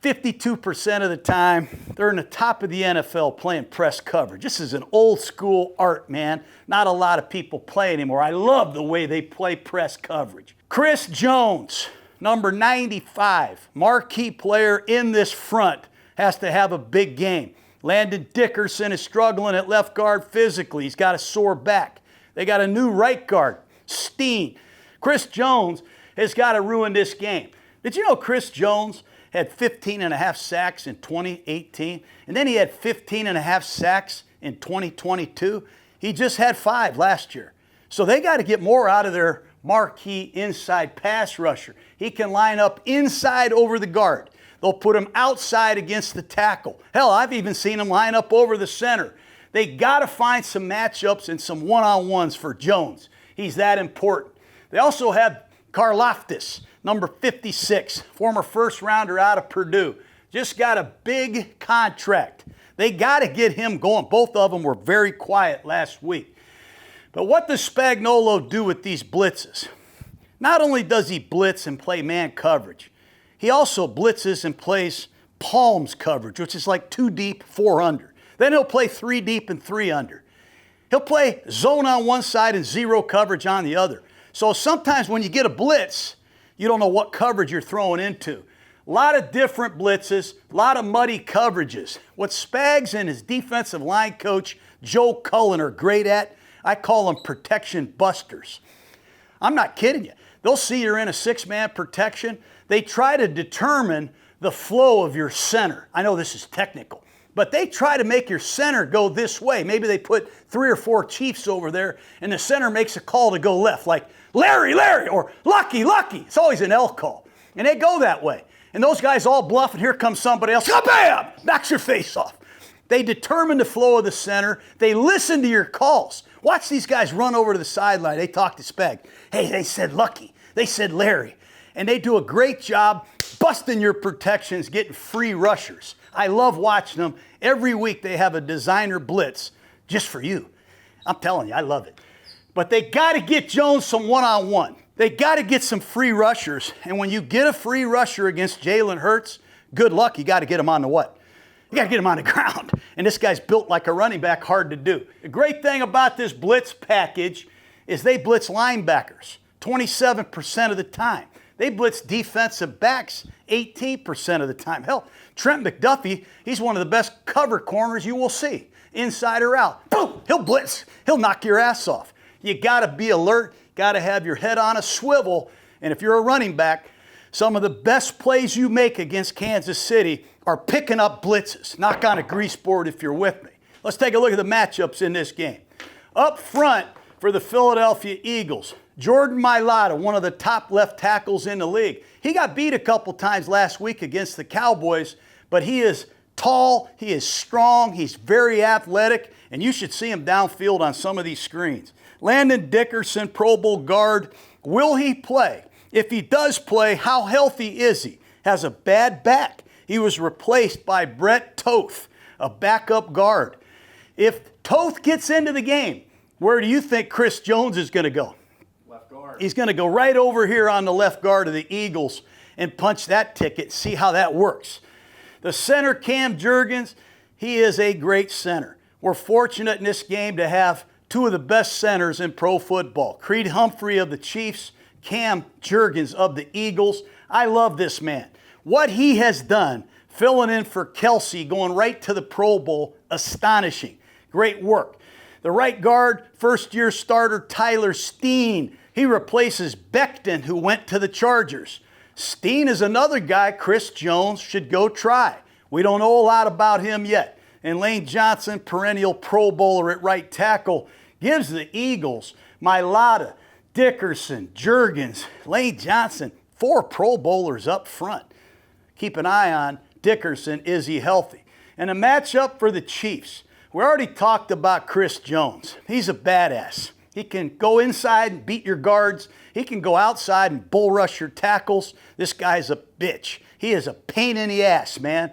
52% of the time, they're in the top of the NFL playing press coverage. This is an old school art, man. Not a lot of people play anymore. I love the way they play press coverage. Chris Jones, number 95, marquee player in this front, has to have a big game. Landon Dickerson is struggling at left guard physically. He's got a sore back. They got a new right guard, Steen. Chris Jones has got to ruin this game. Did you know Chris Jones had 15.5 sacks in 2018, and then he had 15.5 sacks in 2022? He just had 5 last year. So they got to get more out of their marquee inside pass rusher. He can line up inside over the guard. They'll put him outside against the tackle. Hell, I've even seen him line up over the center. They got to find some matchups and some one-on-ones for Jones. He's that important. They also have Karlaftis, number 56, former first-rounder out of Purdue. Just got a big contract. They got to get him going. Both of them were very quiet last week. But what does Spagnuolo do with these blitzes? Not only does he blitz and play man coverage, he also blitzes and plays palms coverage, which is like 2 deep, 4 under. Then he'll play 3 deep and 3 under. He'll play zone on one side and 0 coverage on the other. So sometimes when you get a blitz, you don't know what coverage you're throwing into. A lot of different blitzes, a lot of muddy coverages. What Spags and his defensive line coach, Joe Cullen, are great at, I call them protection busters. I'm not kidding you. They'll see you're in a 6-man protection. They try to determine the flow of your center. I know this is technical, but they try to make your center go this way. Maybe they put 3 or 4 Chiefs over there, and the center makes a call to go left, like Larry, Larry, or Lucky, Lucky. It's always an L call, and they go that way. And those guys all bluff, and here comes somebody else. Bam! Knocks your face off. They determine the flow of the center. They listen to your calls. Watch these guys run over to the sideline. They talk to Spag. Hey, they said Lucky. They said Larry. And they do a great job busting your protections, getting free rushers. I love watching them. Every week they have a designer blitz just for you. I'm telling you, I love it. But they got to get Jones some one-on-one. They got to get some free rushers. And when you get a free rusher against Jalen Hurts, good luck. You got to get him on the what? You got to get him on the ground. And this guy's built like a running back, hard to do. The great thing about this blitz package is they blitz linebackers 27% of the time. They blitz defensive backs 18% of the time. Hell, Trent McDuffie, he's one of the best cover corners you will see. Inside or out, boom, he'll blitz. He'll knock your ass off. You got to be alert, got to have your head on a swivel. And if you're a running back, some of the best plays you make against Kansas City are picking up blitzes. Knock on a grease board if you're with me. Let's take a look at the matchups in this game. Up front for the Philadelphia Eagles, Jordan Mailata, one of the top left tackles in the league. He got beat a couple times last week against the Cowboys, but he is tall, he is strong, he's very athletic, and you should see him downfield on some of these screens. Landon Dickerson, Pro Bowl guard. Will he play? If he does play, how healthy is he? Has a bad back. He was replaced by Brett Toth, a backup guard. If Toth gets into the game, where do you think Chris Jones is going to go? Left guard. He's going to go right over here on the left guard of the Eagles and punch that ticket, see how that works. The center, Cam Jurgens, he is a great center. We're fortunate in this game to have two of the best centers in pro football. Creed Humphrey of the Chiefs, Cam Jurgens of the Eagles. I love this man. What he has done, filling in for Kelsey, going right to the Pro Bowl, astonishing. Great work. The right guard, first-year starter Tyler Steen. He replaces Becton, who went to the Chargers. Steen is another guy Chris Jones should go try. We don't know a lot about him yet. And Lane Johnson, perennial Pro Bowler at right tackle, gives the Eagles Mailata, Dickerson, Jurgens, Lane Johnson, 4 Pro Bowlers up front. Keep an eye on Dickerson. Is he healthy? And a matchup for the Chiefs. We already talked about Chris Jones. He's a badass. He can go inside and beat your guards. He can go outside and bull rush your tackles. This guy's a bitch. He is a pain in the ass, man.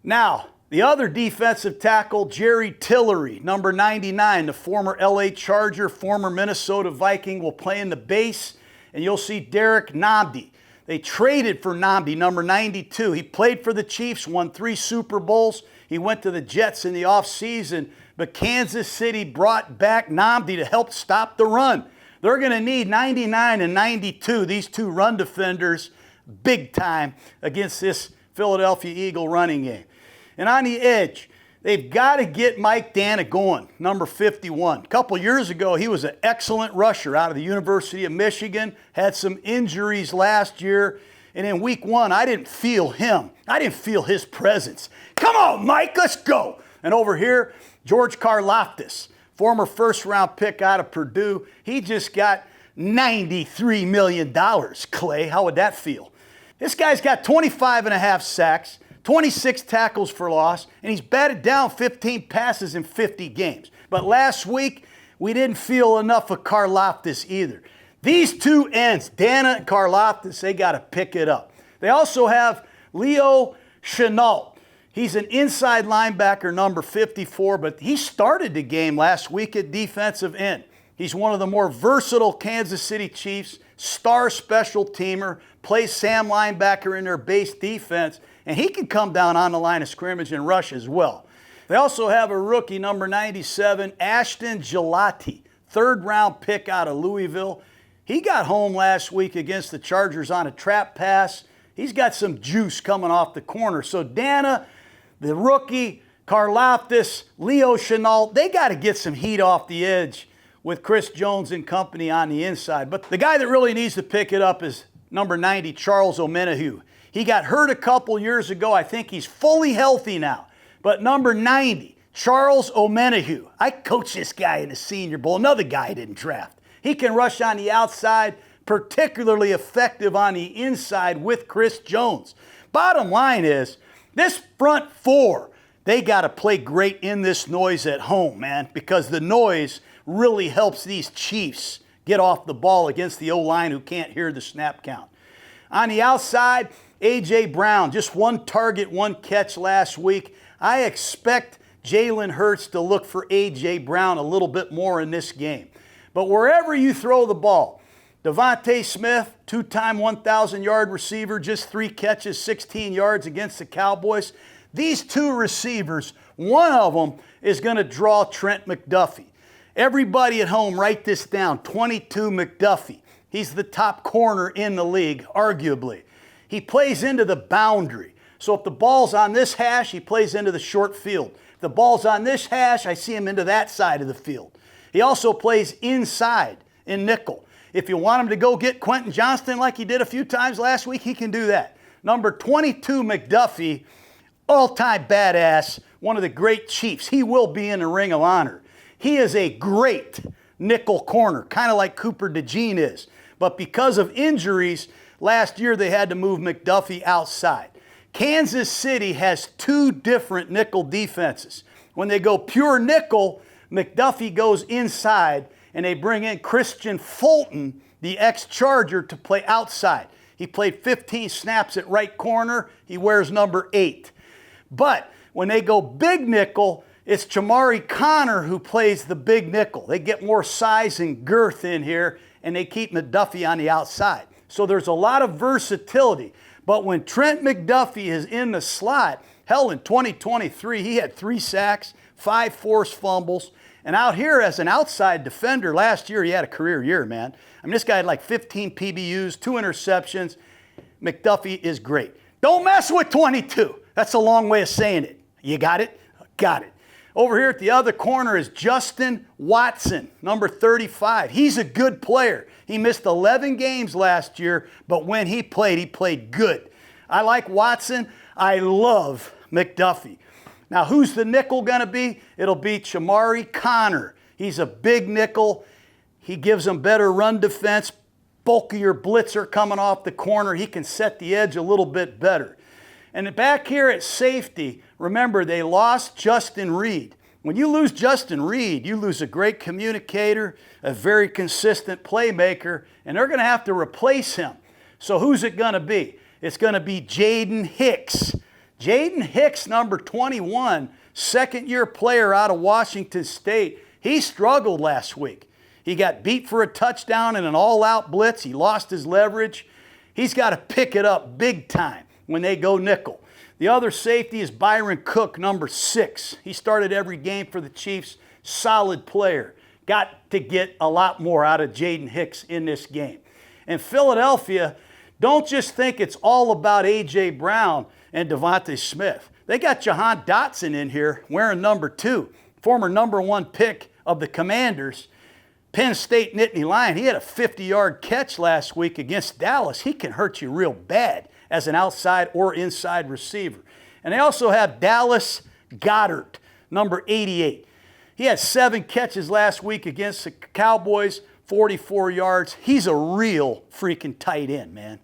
Now, the other defensive tackle, Jerry Tillery, number 99, the former LA Charger, former Minnesota Viking, will play in the base. And you'll see Derek Nnamdi. They traded for Nnamdi, number 92. He played for the Chiefs, won 3 Super Bowls. He went to the Jets in the offseason, but Kansas City brought back Nnamdi to help stop the run. They're going to need 99 and 92, these 2 run defenders, big time against this Philadelphia Eagle running game. And on the edge, they've got to get Mike Dana going, number 51. A couple years ago, he was an excellent rusher out of the University of Michigan, had some injuries last year, and in week 1, I didn't feel him. I didn't feel his presence. Come on, Mike, let's go. And over here, George Karlaftis, former first-round pick out of Purdue. He just got $93 million, Clay. How would that feel? This guy's got 25.5 sacks, 26 tackles for loss, and he's batted down 15 passes in 50 games. But last week, we didn't feel enough of Karlaftis either. These 2 ends, Dana and Karlaftis, they got to pick it up. They also have Leo Shenault. He's an inside linebacker, number 54, but he started the game last week at defensive end. He's one of the more versatile Kansas City Chiefs, star special teamer, plays Sam linebacker in their base defense, and he can come down on the line of scrimmage and rush as well. They also have a rookie, number 97, Ashton Gelati, 3rd-round pick out of Louisville. He got home last week against the Chargers on a trap pass. He's got some juice coming off the corner. So Dana, the rookie, Karlaftis, Leo Shenault, they got to get some heat off the edge with Chris Jones and company on the inside. But the guy that really needs to pick it up is number 90, Charles Omenihu. He got hurt a couple years ago. I think he's fully healthy now. But number 90, Charles Omenihu. I coached this guy in the Senior Bowl. Another guy I didn't draft. He can rush on the outside, particularly effective on the inside with Chris Jones. Bottom line is, this front 4, they got to play great in this noise at home, man, because the noise really helps these Chiefs get off the ball against the O-line who can't hear the snap count. On the outside, A.J. Brown, just 1 target, 1 catch last week. I expect Jalen Hurts to look for A.J. Brown a little bit more in this game. But wherever you throw the ball, Devontae Smith, 2-time 1,000-yard receiver, just 3 catches, 16 yards against the Cowboys. These 2 receivers, one of them is going to draw Trent McDuffie. Everybody at home, write this down, 22 McDuffie. He's the top corner in the league, arguably. He plays into the boundary. So if the ball's on this hash, he plays into the short field. If the ball's on this hash, I see him into that side of the field. He also plays inside in nickel. If you want him to go get Quentin Johnston like he did a few times last week, he can do that. Number 22 McDuffie, all-time badass, one of the great Chiefs. He will be in the Ring of Honor. He is a great nickel corner, kind of like Cooper DeJean is. But because of injuries, last year they had to move McDuffie outside. Kansas City has 2 different nickel defenses. When they go pure nickel, McDuffie goes inside, and they bring in Christian Fulton, the ex-Charger, to play outside. He played 15 snaps at right corner. He wears number 8. But when they go big nickel, it's Chamari Connor who plays the big nickel. They get more size and girth in here, and they keep McDuffie on the outside. So there's a lot of versatility. But when Trent McDuffie is in the slot, hell, in 2023, he had 3 sacks, 5 forced fumbles. And out here as an outside defender, last year he had a career year, man. I mean, this guy had like 15 PBUs, 2 interceptions. McDuffie is great. Don't mess with 22. That's a long way of saying it. You got it? Got it. Over here at the other corner is Justin Watson, number 35. He's a good player. He missed 11 games last year, but when he played good. I like Watson. I love McDuffie. Now, who's the nickel going to be? It'll be Chamari Connor. He's a big nickel. He gives them better run defense, bulkier blitzer coming off the corner. He can set the edge a little bit better. And back here at safety, remember, they lost Justin Reed. When you lose Justin Reed, you lose a great communicator, a very consistent playmaker, and they're going to have to replace him. So who's it going to be? It's going to be Jaden Hicks. Jaden Hicks, number 21, second-year player out of Washington State. He struggled last week. He got beat for a touchdown in an all-out blitz. He lost his leverage. He's got to pick it up big time when they go nickel. The other safety is Byron Cook, number 6. He started every game for the Chiefs. Solid player. Got to get a lot more out of Jaden Hicks in this game. And Philadelphia, don't just think it's all about A.J. Brown and Devontae Smith. They got Jahan Dotson in here wearing number 2, former number 1 pick of the Commanders. Penn State Nittany Lion, he had a 50-yard catch last week against Dallas. He can hurt you real bad as an outside or inside receiver. And they also have Dallas Goedert, number 88. He had 7 catches last week against the Cowboys, 44 yards. He's a real freaking tight end, man.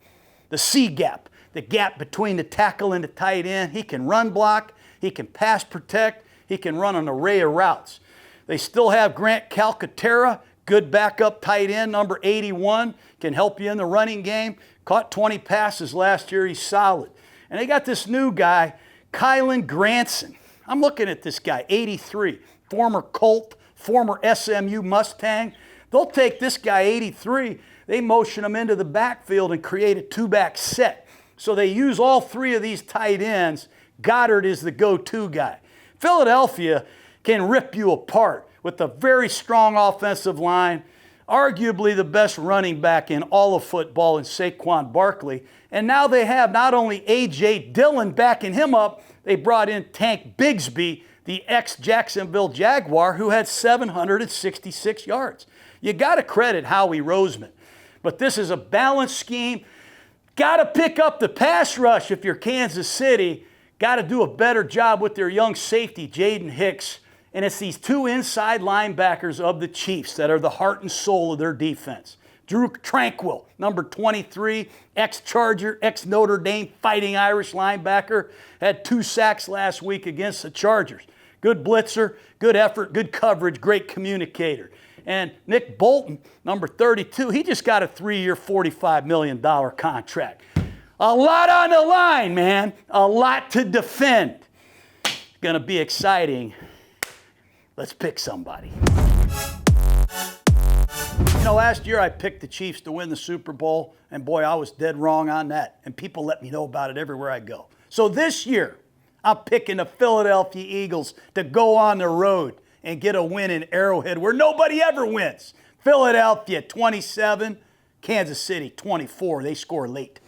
The C gap, the gap between the tackle and the tight end. He can run block. He can pass protect. He can run an array of routes. They still have Grant Calcaterra, good backup tight end, number 81, can help you in the running game. Caught 20 passes last year. He's solid. And they got this new guy, Kylan Granson. I'm looking at this guy, 83, former Colt, former SMU Mustang. They'll take this guy, 83, they motion him into the backfield and create a 2-back set. So they use all 3 of these tight ends. Goddard is the go-to guy. Philadelphia can rip you apart with a very strong offensive line, arguably the best running back in all of football in Saquon Barkley. And now they have not only A.J. Dillon backing him up, they brought in Tank Bigsby, the ex-Jacksonville Jaguar, who had 766 yards. You got to credit Howie Roseman. But this is a balanced scheme. Got to pick up the pass rush if you're Kansas City. Got to do a better job with their young safety, Jaden Hicks. And it's these 2 inside linebackers of the Chiefs that are the heart and soul of their defense. Drew Tranquill, number 23, ex-Charger, ex-Notre Dame Fighting Irish linebacker, had 2 sacks last week against the Chargers. Good blitzer, good effort, good coverage, great communicator. And Nick Bolton, number 32, he just got a 3-year, $45 million contract. A lot on the line, man. A lot to defend. It's going to be exciting. Let's pick somebody. You know, last year I picked the Chiefs to win the Super Bowl, and boy, I was dead wrong on that. And people let me know about it everywhere I go. So this year, I'm picking the Philadelphia Eagles to go on the road and get a win in Arrowhead where nobody ever wins. Philadelphia 27, Kansas City 24. They score late.